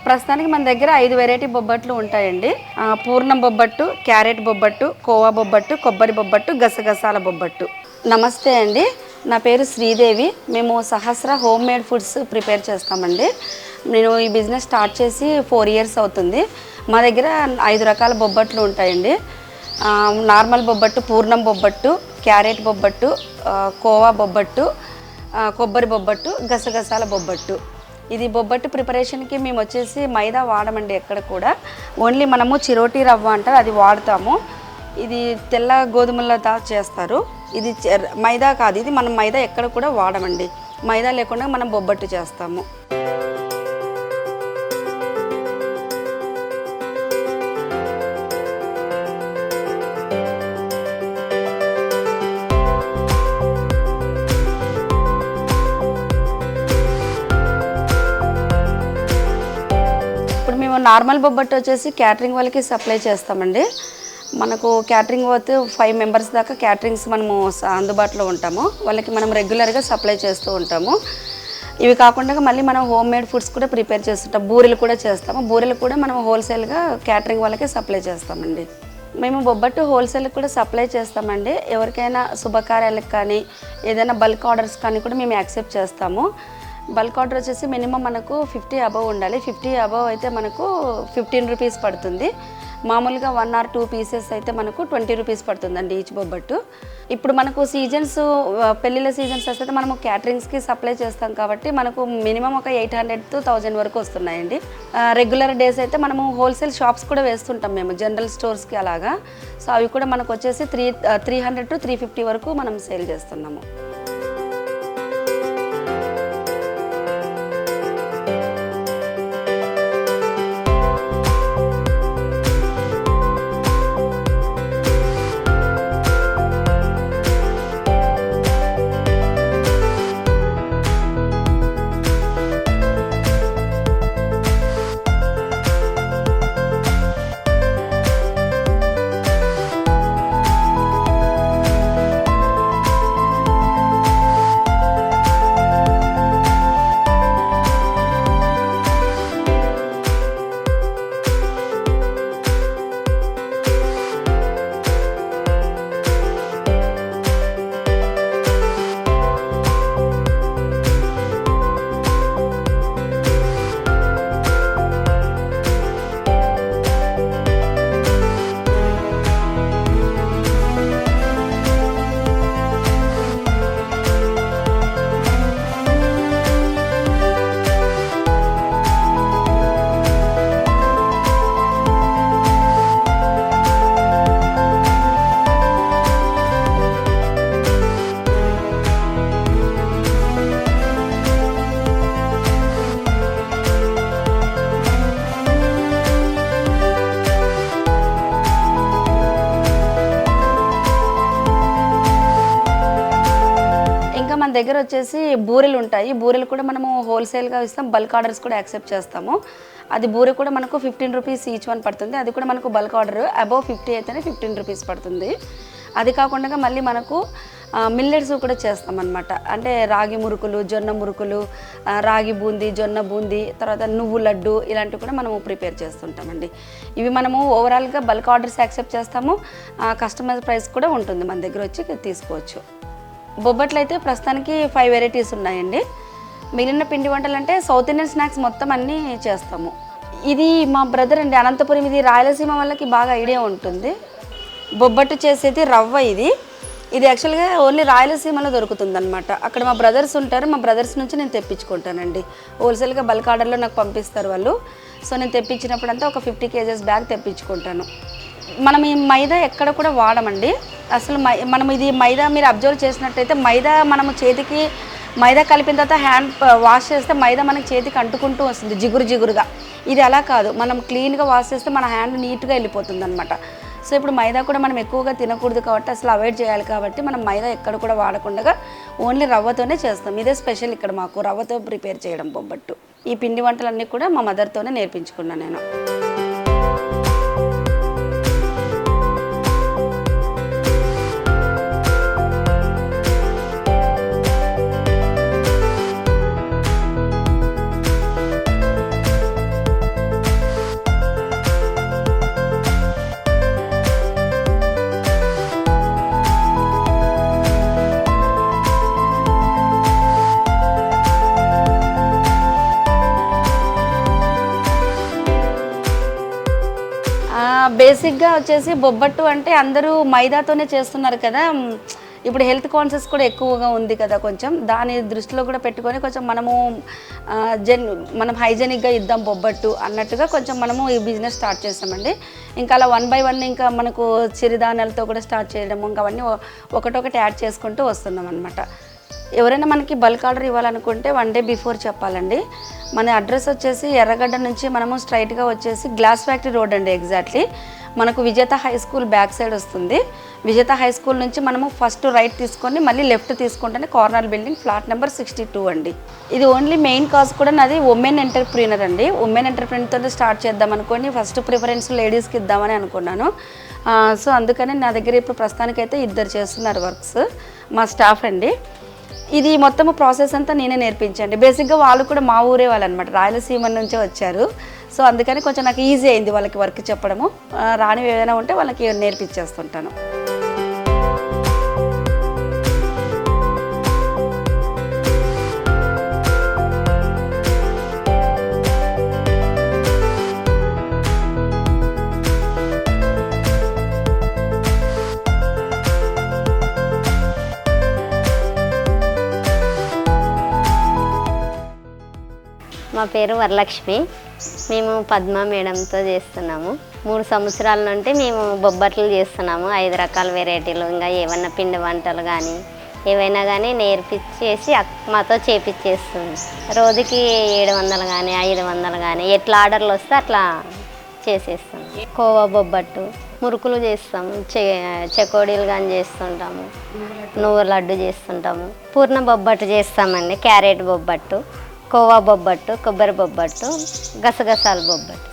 ప్రస్తుతానికి మన దగ్గర 5 వెరైటీ బొబ్బట్లు ఉంటాయండి. పూర్ణం బొబ్బట్టు, క్యారెట్ బొబ్బట్టు, కోవా బొబ్బట్టు, కొబ్బరి బొబ్బట్టు, గసగసాల బొబ్బట్టు. నమస్తే అండి, నా పేరు శ్రీదేవి. మేము సహస్ర హోమ్ మేడ్ ఫుడ్స్ ప్రిపేర్ చేస్తామండి. నేను ఈ బిజినెస్ స్టార్ట్ చేసి 4 ఇయర్స్ అవుతుంది. మా దగ్గర 5 రకాల బొబ్బట్లు ఉంటాయండి. నార్మల్ బొబ్బట్టు, పూర్ణం బొబ్బట్టు, క్యారెట్ బొబ్బట్టు, కోవా బొబ్బట్టు, కొబ్బరి బొబ్బట్టు, గసగసాల బొబ్బట్టు. ఇది బొబ్బట్టు ప్రిపరేషన్కి మేము వచ్చేసి మైదా వాడమండి ఎక్కడ కూడా. ఓన్లీ మనము చిరోటి రవ్వ అంటారు, అది వాడతాము. ఇది తెల్ల గోధుమలతో చేస్తారు. ఇది మైదా కాదు, ఇది మనం మైదా ఎక్కడ కూడా వాడమండి. మైదా లేకుండా మనం బొబ్బట్టు చేస్తాము. ఇప్పుడు మేము నార్మల్ బొబ్బట్టు వచ్చేసి క్యాటరింగ్ వాళ్ళకి సప్లై చేస్తామండి. మనకు క్యాటరింగ్ వర్త్ 5 మెంబర్స్ దాకా క్యాటరింగ్స్ మనము అందుబాటులో ఉంటాము. వాళ్ళకి మనం రెగ్యులర్గా సప్లై చేస్తూ ఉంటాము. ఇవి కాకుండా మళ్ళీ మనం హోమ్ మేడ్ ఫుడ్స్ కూడా ప్రిపేర్ చేస్తుంటాం. బూరెలు కూడా చేస్తాము. బూరెలు కూడా మనం హోల్సేల్గా క్యాటరింగ్ వాళ్ళకి సప్లై చేస్తామండి. మేము బొబ్బట్టు హోల్సేల్కి కూడా సప్లై చేస్తామండి. ఎవరికైనా శుభకార్యాలకు కానీ ఏదైనా బల్క్ ఆర్డర్స్ కానీ కూడా మేము యాక్సెప్ట్ చేస్తాము. బల్క్ ఆర్డర్ వచ్చేసి మినిమం మనకు 50 అబవ్ ఉండాలి. 50 అబవ్ అయితే మనకు 15 రూపీస్ పడుతుంది. మామూలుగా 1 or 2 పీసెస్ అయితే మనకు 20 రూపీస్ పడుతుందండి ఈచ్ బొబ్బట్టు. ఇప్పుడు మనకు సీజన్స్, పెళ్ళిళ్ళ సీజన్స్ వస్తే మనము క్యాటరింగ్స్కి సప్లై చేస్తాం కాబట్టి మనకు మినిమం ఒక 800 to 1000 వరకు వస్తున్నాయండి. రెగ్యులర్ డేస్ అయితే మనము హోల్సేల్ షాప్స్ కూడా వేస్తుంటాం మేము, జనరల్ స్టోర్స్కి అలాగా. సో అవి కూడా మనకు వచ్చేసి 300 to 350 వరకు మనం సేల్ చేస్తున్నాము. మన దగ్గర వచ్చేసి బూరెలు ఉంటాయి. బూరెలు కూడా మనము హోల్సేల్గా ఇస్తాం, బల్క్ ఆర్డర్స్ కూడా యాక్సెప్ట్ చేస్తాము. అది బూరె కూడా మనకు 15 రూపీస్ ఈచ్ వన్ పడుతుంది. అది కూడా మనకు బల్క్ ఆర్డర్ అబవ్ 50 అయితేనే 15 రూపీస్ పడుతుంది. అది కాకుండా మళ్ళీ మనకు మిల్లెట్స్ కూడా చేస్తామన్నమాట. అంటే రాగి మురుకులు, జొన్న మురుకులు, రాగి బూందీ, జొన్న బూందీ, తర్వాత నువ్వు లడ్డు, ఇలాంటివి కూడా మనము ప్రిపేర్ చేస్తుంటామండి. ఇవి మనము ఓవరాల్గా బల్క్ ఆర్డర్స్ యాక్సెప్ట్ చేస్తాము. కస్టమర్ ప్రైస్ కూడా ఉంటుంది, మన దగ్గర వచ్చి తీసుకోవచ్చు. బొబ్బట్లు అయితే ప్రస్తుతానికి 5 వెరైటీస్ ఉన్నాయండి. మిగిలిన పిండి వంటలు అంటే సౌత్ ఇండియన్ స్నాక్స్ మొత్తం అన్నీ చేస్తాము. ఇది మా బ్రదర్ అండి, అనంతపురం. ఇది రాయలసీమ వాళ్ళకి బాగా ఐడియా ఉంటుంది. బొబ్బట్టు చేసేది రవ్వ. ఇది యాక్చువల్గా ఓన్లీ రాయలసీమలో దొరుకుతుంది అనమాట. అక్కడ మా బ్రదర్స్ ఉంటారు, మా బ్రదర్స్ నుంచి నేను తెప్పించుకుంటానండి. హోల్సేల్గా బల్క్ ఆర్డర్లో నాకు పంపిస్తారు వాళ్ళు. సో నేను తెప్పించినప్పుడంతా ఒక 50 kgs బ్యాగ్ తెప్పించుకుంటాను. మనం ఈ మైదా ఎక్కడ కూడా వాడమండి అసలు. మనం ఇది మైదా మీరు అబ్జర్వ్ చేసినట్టయితే మైదా మనము చేతికి మైదా కలిపిన తర్వాత హ్యాండ్ వాష్ చేస్తే మైదా మనకి చేతికి అంటుకుంటూ వస్తుంది జిగురుగా. ఇది అలా కాదు, మనం క్లీన్గా వాష్ చేస్తే మన హ్యాండ్ నీట్గా వెళ్ళిపోతుంది అనమాట. సో ఇప్పుడు మైదా కూడా మనం ఎక్కువగా తినకూడదు కాబట్టి అసలు అవాయిడ్ చేయాలి కాబట్టి మనం మైదా ఎక్కడ కూడా వాడకుండా ఓన్లీ రవ్వతోనే చేస్తాం. ఇదే స్పెషల్ ఇక్కడ మాకు, రవ్వతో ప్రిపేర్ చేయడం బొబ్బట్టు. ఈ పిండి వంటలన్నీ కూడా మా మదర్తోనే నేర్పించుకున్నాను నేను. బేసిక్గా వచ్చేసి బొబ్బట్టు అంటే అందరూ మైదాతోనే చేస్తున్నారు కదా. ఇప్పుడు హెల్త్ కాన్షియస్ కూడా ఎక్కువగా ఉంది కదా, కొంచెం దాని దృష్టిలో కూడా పెట్టుకొని కొంచెం మనం హైజెనిక్గా ఇద్దాం బొబ్బట్టు అన్నట్టుగా కొంచెం మనము ఈ బిజినెస్ స్టార్ట్ చేస్తామండి. ఇంకా అలా 1 by 1 ఇంకా మనకు చిరుధాన్యాలతో కూడా స్టార్ట్ చేయడము, ఇంకా అవన్నీ ఒకటొకటి యాడ్ చేసుకుంటూ వస్తున్నాం అనమాట. ఎవరైనా మనకి బల్క్ ఆర్డర్ ఇవ్వాలనుకుంటే 1 day బిఫోర్ చెప్పాలండి. మన అడ్రస్ వచ్చేసి ఎర్రగడ్డ నుంచి మనము స్ట్రైట్గా వచ్చేసి గ్లాస్ ఫ్యాక్టరీ రోడ్ అండి. ఎగ్జాక్ట్లీ మనకు విజేత హై స్కూల్ బ్యాక్ సైడ్ వస్తుంది. విజేత హై స్కూల్ నుంచి మనము ఫస్ట్ రైట్ తీసుకొని మళ్ళీ లెఫ్ట్ తీసుకుంటేనే కార్నర్ బిల్డింగ్, ఫ్లాట్ నెంబర్ 62 అండి. ఇది ఓన్లీ మెయిన్ కాజ్ కూడా నాది ఉమెన్ ఎంటర్ప్రీనర్ అండి. ఉమెన్ ఎంటర్ప్రీనర్తో స్టార్ట్ చేద్దాం అనుకోని ఫస్ట్ ప్రిఫరెన్స్ లేడీస్కి ఇద్దామని అనుకున్నాను. సో అందుకని నా దగ్గర ఇప్పుడు ప్రస్తుతానికైతే 2 చేస్తున్నారు వర్క్స్, మా స్టాఫ్ అండి. ఇది మొత్తం ప్రాసెస్ అంతా నేనే నేర్పించండి. బేసిక్గా వాళ్ళు కూడా మా ఊరే వాళ్ళు అనమాట, రాయలసీమ నుంచే వచ్చారు. సో అందుకని కొంచెం నాకు ఈజీ అయింది వాళ్ళకి వర్క్ చెప్పడము. రానివి ఏదైనా ఉంటే వాళ్ళకి నేర్పించేస్తుంటాను. మా పేరు వరలక్ష్మి. మేము పద్మ మేడంతో చేస్తున్నాము. 3 సంవత్సరాల నుండి మేము బొబ్బట్లు చేస్తున్నాము. 5 రకాల వెరైటీలు, ఇంకా ఏమన్నా పిండి వంటలు కానీ ఏవైనా కానీ నేర్పించేసి మాతో చేపించేస్తుంది. రోజుకి 700 కానీ 500 కానీ ఎట్లా ఆర్డర్లు వస్తే అట్లా చేసేస్తాం. కోవా బొబ్బట్టు, మురుకులు చేస్తాము, చెకోడీలు కానీ చేస్తుంటాము, నువ్వు లడ్డు చేస్తుంటాము, పూర్ణ బొబ్బట్టు చేస్తామండి, క్యారెట్ బొబ్బట్టు, కోవా బొబ్బట్టు, కొబ్బరి బొబ్బట్టు, గసగసాల బొబ్బట్టు.